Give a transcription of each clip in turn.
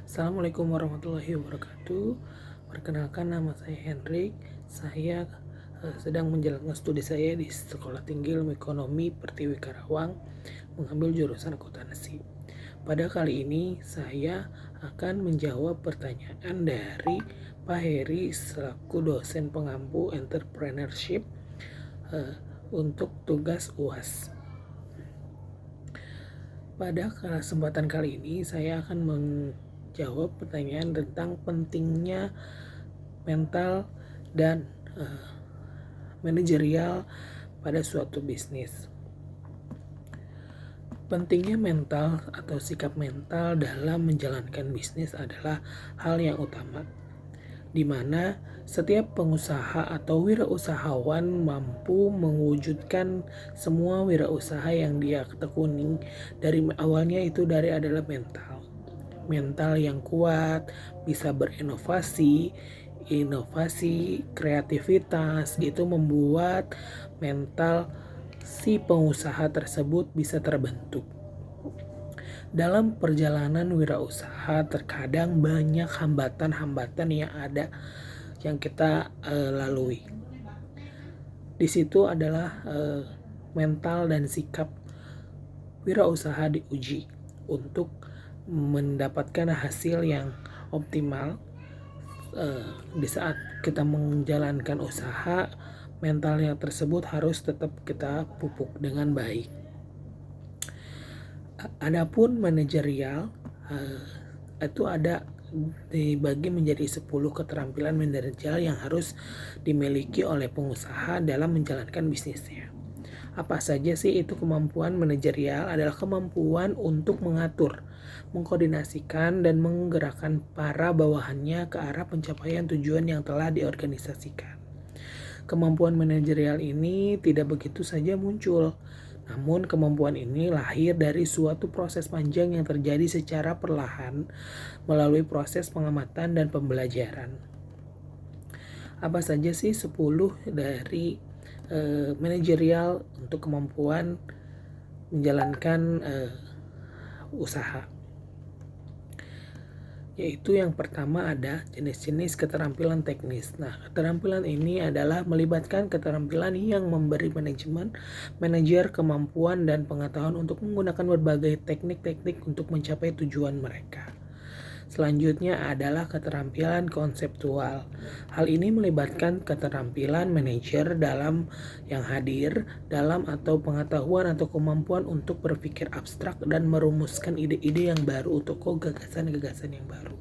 Assalamualaikum warahmatullahi wabarakatuh. Perkenalkan, nama saya Hendrik. Saya sedang menjalankan studi saya di Sekolah Tinggi Ilmu Ekonomi Pertiwi Karawang, mengambil jurusan akuntansi. Pada kali ini saya akan menjawab pertanyaan dari Pak Heri selaku dosen pengampu entrepreneurship untuk tugas UAS. Pada kesempatan kali ini saya akan menjawab pertanyaan tentang pentingnya mental dan manajerial pada suatu bisnis. Pentingnya mental atau sikap mental dalam menjalankan bisnis adalah hal yang utama, di mana setiap pengusaha atau wirausahawan mampu mewujudkan semua wirausaha yang dia tekuni dari awalnya itu adalah mental yang kuat, bisa berinovasi, kreativitas itu membuat mental si pengusaha tersebut bisa terbentuk. Dalam perjalanan wirausaha terkadang banyak hambatan-hambatan yang ada yang kita lalui. Di situ adalah mental dan sikap wirausaha diuji untuk mendapatkan hasil yang optimal. Di saat kita menjalankan usaha, mentalnya tersebut harus tetap kita pupuk dengan baik. Adapun manajerial itu ada dibagi menjadi 10 keterampilan manajerial yang harus dimiliki oleh pengusaha dalam menjalankan bisnisnya. Apa saja sih itu kemampuan manajerial? Adalah kemampuan untuk mengatur, mengkoordinasikan, dan menggerakkan para bawahannya ke arah pencapaian tujuan yang telah diorganisasikan. Kemampuan manajerial ini tidak begitu saja muncul, namun kemampuan ini lahir dari suatu proses panjang yang terjadi secara perlahan melalui proses pengamatan dan pembelajaran. Apa saja sih 10 dari manajerial untuk kemampuan menjalankan usaha? Yaitu yang pertama ada jenis-jenis keterampilan teknis. Nah, keterampilan ini adalah melibatkan keterampilan yang memberi manajer kemampuan dan pengetahuan untuk menggunakan berbagai teknik-teknik untuk mencapai tujuan mereka. Selanjutnya adalah keterampilan konseptual. Hal ini melibatkan keterampilan manajer dalam yang hadir dalam atau pengetahuan atau kemampuan untuk berpikir abstrak dan merumuskan ide-ide yang baru untuk gagasan-gagasan yang baru.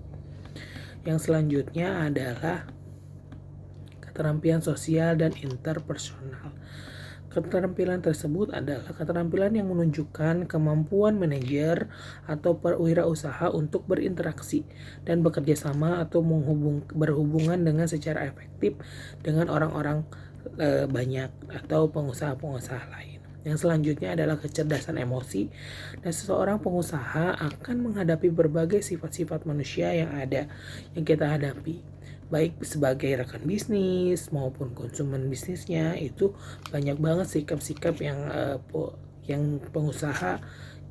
Yang selanjutnya adalah keterampilan sosial dan interpersonal. Keterampilan tersebut adalah keterampilan yang menunjukkan kemampuan manajer atau perwirausaha untuk berinteraksi dan bekerja sama atau berhubungan dengan secara efektif dengan orang-orang banyak atau pengusaha-pengusaha lain. Yang selanjutnya adalah kecerdasan emosi, dan seseorang pengusaha akan menghadapi berbagai sifat-sifat manusia yang ada yang kita hadapi, baik sebagai rekan bisnis maupun konsumen bisnisnya. Itu banyak banget sikap-sikap yang pengusaha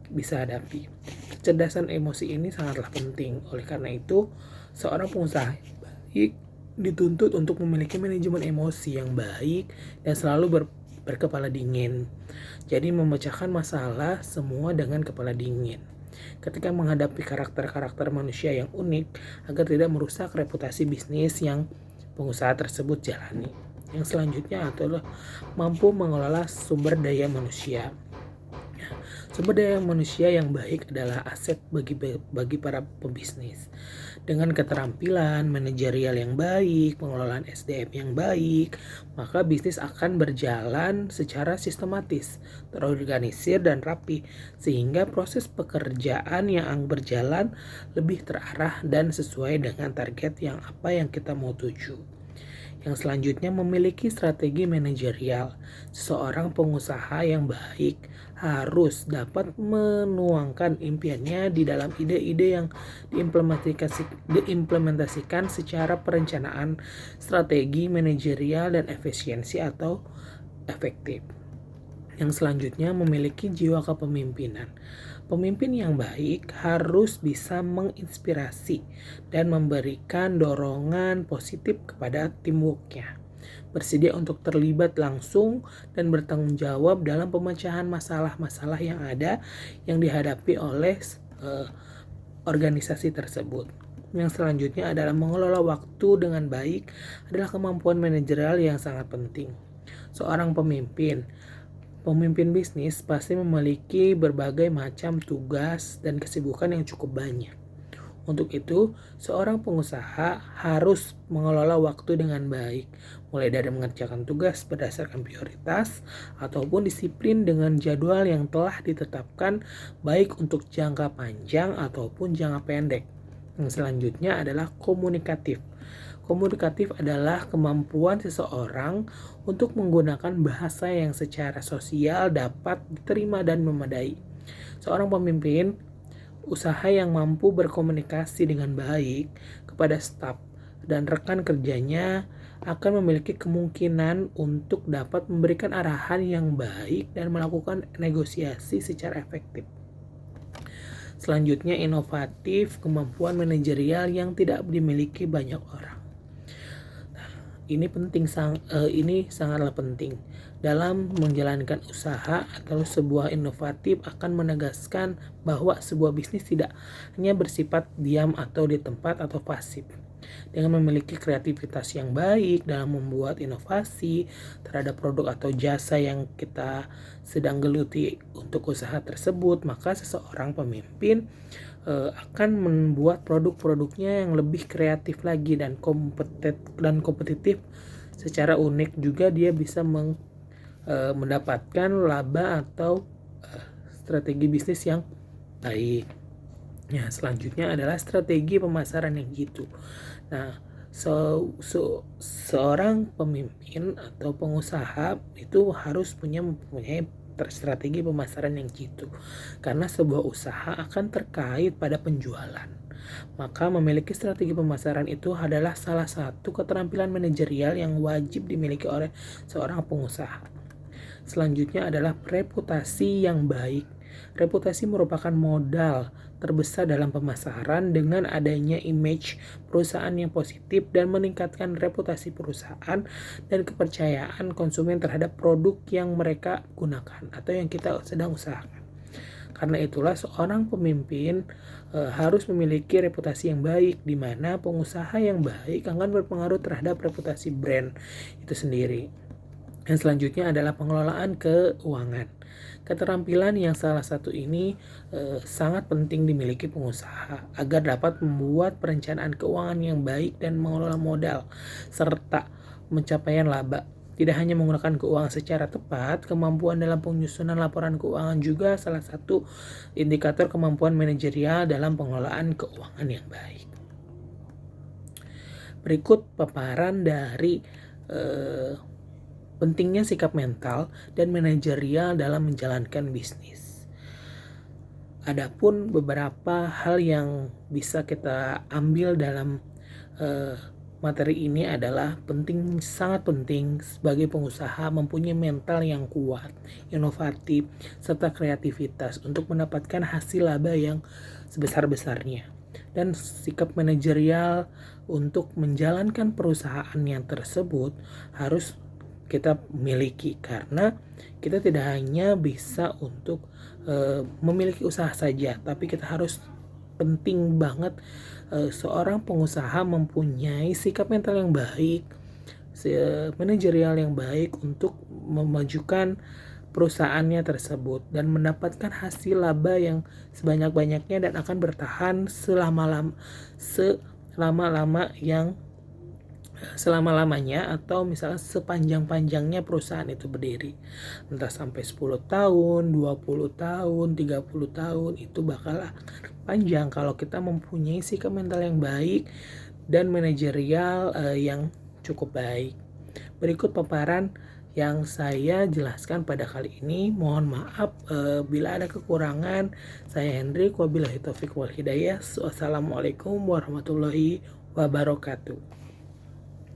bisa hadapi. Kecerdasan emosi ini sangatlah penting. Oleh karena itu, seorang pengusaha baik dituntut untuk memiliki manajemen emosi yang baik dan selalu berkepala dingin. Jadi memecahkan masalah semua dengan kepala dingin ketika menghadapi karakter-karakter manusia yang unik agar tidak merusak reputasi bisnis yang pengusaha tersebut jalani. Yang selanjutnya adalah mampu mengelola sumber daya manusia. Sumber daya manusia yang baik adalah aset bagi para pebisnis. Dengan keterampilan manajerial yang baik, pengelolaan SDM yang baik, maka bisnis akan berjalan secara sistematis, terorganisir dan rapi, sehingga proses pekerjaan yang berjalan lebih terarah dan sesuai dengan target yang kita mau tuju. Yang selanjutnya memiliki strategi manajerial. Seseorang pengusaha yang baik harus dapat menuangkan impiannya di dalam ide-ide yang diimplementasikan secara perencanaan, strategi manajerial dan efisiensi atau efektif. Yang selanjutnya, memiliki jiwa kepemimpinan. Pemimpin yang baik harus bisa menginspirasi dan memberikan dorongan positif kepada teamwork-nya. Bersedia untuk terlibat langsung dan bertanggung jawab dalam pemecahan masalah-masalah yang dihadapi oleh organisasi tersebut. Yang selanjutnya adalah mengelola waktu dengan baik adalah kemampuan manajerial yang sangat penting. Seorang pemimpin bisnis pasti memiliki berbagai macam tugas dan kesibukan yang cukup banyak. Untuk itu, seorang pengusaha harus mengelola waktu dengan baik, mulai dari mengerjakan tugas berdasarkan prioritas ataupun disiplin dengan jadwal yang telah ditetapkan baik untuk jangka panjang ataupun jangka pendek. Yang selanjutnya adalah komunikatif. Komunikatif adalah kemampuan seseorang untuk menggunakan bahasa yang secara sosial dapat diterima dan memadai. Seorang pemimpin usaha yang mampu berkomunikasi dengan baik kepada staf dan rekan kerjanya akan memiliki kemungkinan untuk dapat memberikan arahan yang baik dan melakukan negosiasi secara efektif. Selanjutnya, inovatif, kemampuan manajerial yang tidak dimiliki banyak orang. Ini sangatlah penting dalam menjalankan usaha atau sebuah inovatif akan menegaskan bahwa sebuah bisnis tidak hanya bersifat diam atau di tempat atau pasif. Dengan memiliki kreativitas yang baik dalam membuat inovasi terhadap produk atau jasa yang kita sedang geluti untuk usaha tersebut, maka seseorang pemimpin akan membuat produk-produknya yang lebih kreatif lagi dan kompetitif secara unik. Juga dia bisa mendapatkan laba atau strategi bisnis yang baik. Ya, selanjutnya adalah strategi pemasaran yang jitu. Nah, seorang pemimpin atau pengusaha itu harus mempunyai strategi pemasaran yang jitu, karena sebuah usaha akan terkait pada penjualan. Maka memiliki strategi pemasaran itu adalah salah satu keterampilan manajerial yang wajib dimiliki oleh seorang pengusaha. Selanjutnya adalah reputasi yang baik. Reputasi merupakan modal terbesar dalam pemasaran. Dengan adanya image perusahaan yang positif dan meningkatkan reputasi perusahaan dan kepercayaan konsumen terhadap produk yang mereka gunakan atau yang kita sedang usahakan. Karena itulah seorang pemimpin harus memiliki reputasi yang baik, di mana pengusaha yang baik akan berpengaruh terhadap reputasi brand itu sendiri. Yang selanjutnya adalah pengelolaan keuangan. Keterampilan yang salah satu ini sangat penting dimiliki pengusaha agar dapat membuat perencanaan keuangan yang baik dan mengelola modal serta pencapaian laba. Tidak hanya menggunakan keuangan secara tepat, kemampuan dalam penyusunan laporan keuangan juga salah satu indikator kemampuan manajerial dalam pengelolaan keuangan yang baik. Berikut paparan dari pentingnya sikap mental dan manajerial dalam menjalankan bisnis. Adapun beberapa hal yang bisa kita ambil dalam materi ini adalah sangat penting sebagai pengusaha mempunyai mental yang kuat, inovatif, serta kreativitas untuk mendapatkan hasil laba yang sebesar-besarnya. Dan sikap manajerial untuk menjalankan perusahaan yang tersebut harus kita miliki, karena kita tidak hanya bisa untuk memiliki usaha saja, tapi kita harus penting banget seorang pengusaha mempunyai sikap mental yang baik, manajerial yang baik untuk memajukan perusahaannya tersebut dan mendapatkan hasil laba yang sebanyak-banyaknya dan akan bertahan selama-lamanya atau misalnya sepanjang-panjangnya perusahaan itu berdiri. Entah sampai 10 tahun, 20 tahun, 30 tahun, itu bakal panjang kalau kita mempunyai sikap mental yang baik dan manajerial yang cukup baik. Berikut paparan yang saya jelaskan pada kali ini. Mohon maaf bila ada kekurangan. Saya Hendrik, wabillahi taufiq wal hidayah. Wassalamualaikum warahmatullahi wabarakatuh.